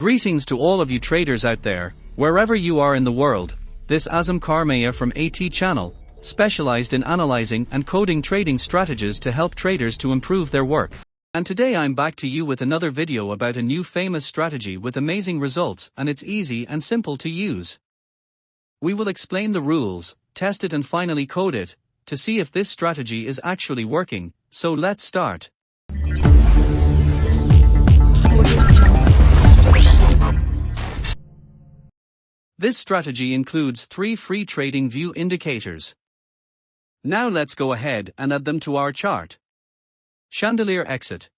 Greetings to all of you traders out there, wherever you are in the world. This Azam Karmaya from AT Channel, specialized in analyzing and coding trading strategies to help traders to improve their work. And today I'm back to you with another video about a new famous strategy with amazing results, and it's easy and simple to use. We will explain the rules, test it and finally code it, to see if this strategy is actually working, so let's start. This strategy includes 3 free trading view indicators. Now let's go ahead and add them to our chart. Chandelier exit.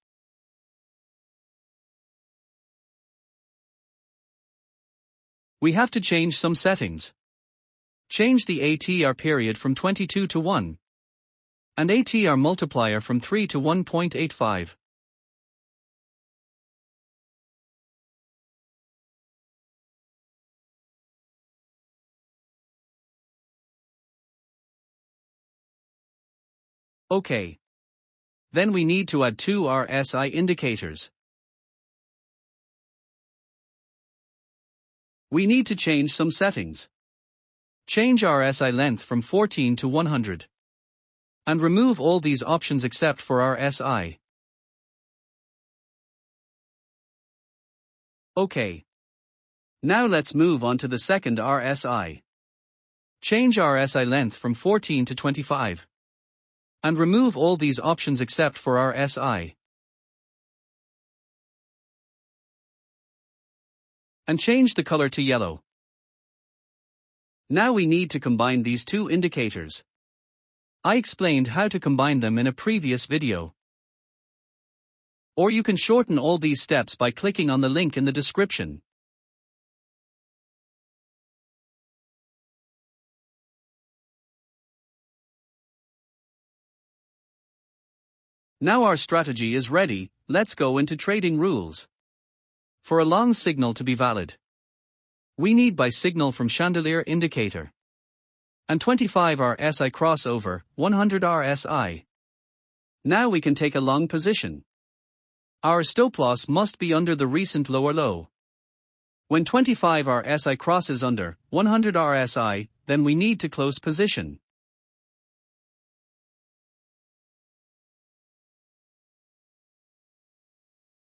We have to change some settings. Change the ATR period from 22 to 1. And ATR multiplier from 3 to 1.85. OK. Then we need to add 2 RSI indicators. We need to change some settings. Change RSI length from 14 to 100. And remove all these options except for RSI. OK. Now let's move on to the second RSI. Change RSI length from 14 to 25. And remove all these options except for RSI. And change the color to yellow. Now we need to combine these 2 indicators. I explained how to combine them in a previous video. Or you can shorten all these steps by clicking on the link in the description. Now our strategy is ready, let's go into trading rules. For a long signal to be valid, we need buy signal from chandelier indicator. And 25 RSI crossover, 100 RSI. Now we can take a long position. Our stop loss must be under the recent lower low. When 25 RSI crosses under 100 RSI, then we need to close position.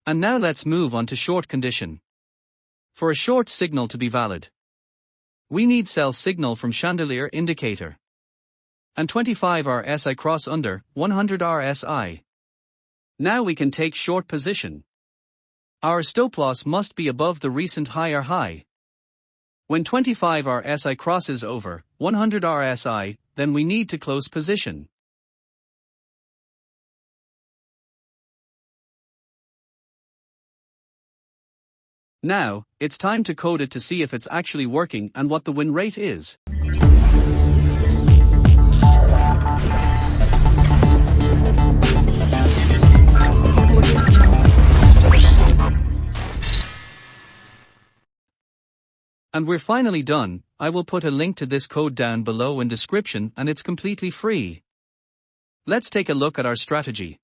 And now let's move on to short condition. For a short signal to be valid, we need sell signal from chandelier indicator. And 25 RSI cross under 100 RSI. Now we can take short position. Our stop loss must be above the recent higher high. When 25 RSI crosses over 100 RSI, then we need to close position. Now, it's time to code it to see if it's actually working and what the win rate is. And we're finally done. I will put a link to this code down below in description and it's completely free. Let's take a look at our strategy.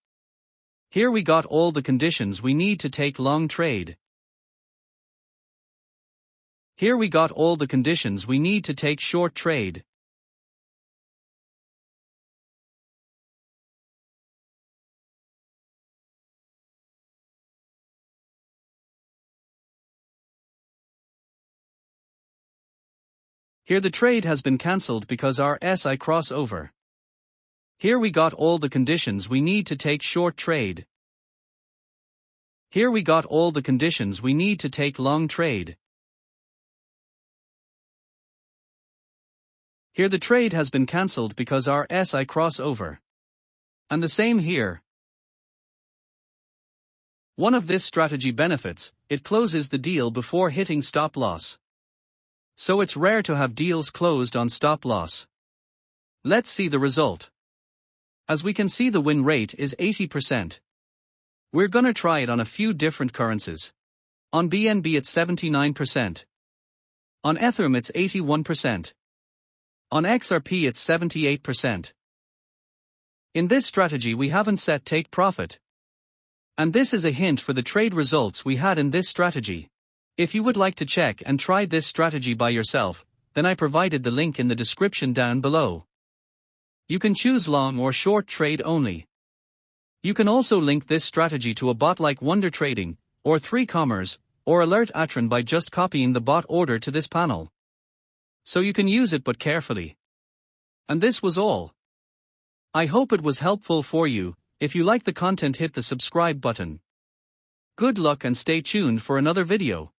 Here we got all the conditions we need to take long trade. Here we got all the conditions we need to take short trade. Here the trade has been cancelled because our RSI crossover. Here we got all the conditions we need to take short trade. Here we got all the conditions we need to take long trade. Here the trade has been cancelled because our RSI crossover. And the same here. One of this strategy benefits, it closes the deal before hitting stop loss. So it's rare to have deals closed on stop loss. Let's see the result. As we can see, the win rate is 80%. We're gonna try it on a few different currencies. On BNB it's 79%. On Ethereum it's 81%. On XRP it's 78%. In this strategy we haven't set take profit. And this is a hint for the trade results we had in this strategy. If you would like to check and try this strategy by yourself, then I provided the link in the description down below. You can choose long or short trade only. You can also link this strategy to a bot like Wonder Trading, or 3Commerce, or Alert Atron by just copying the bot order to this panel. So you can use it but carefully. And this was all. I hope it was helpful for you. If you like the content, hit the subscribe button. Good luck and stay tuned for another video.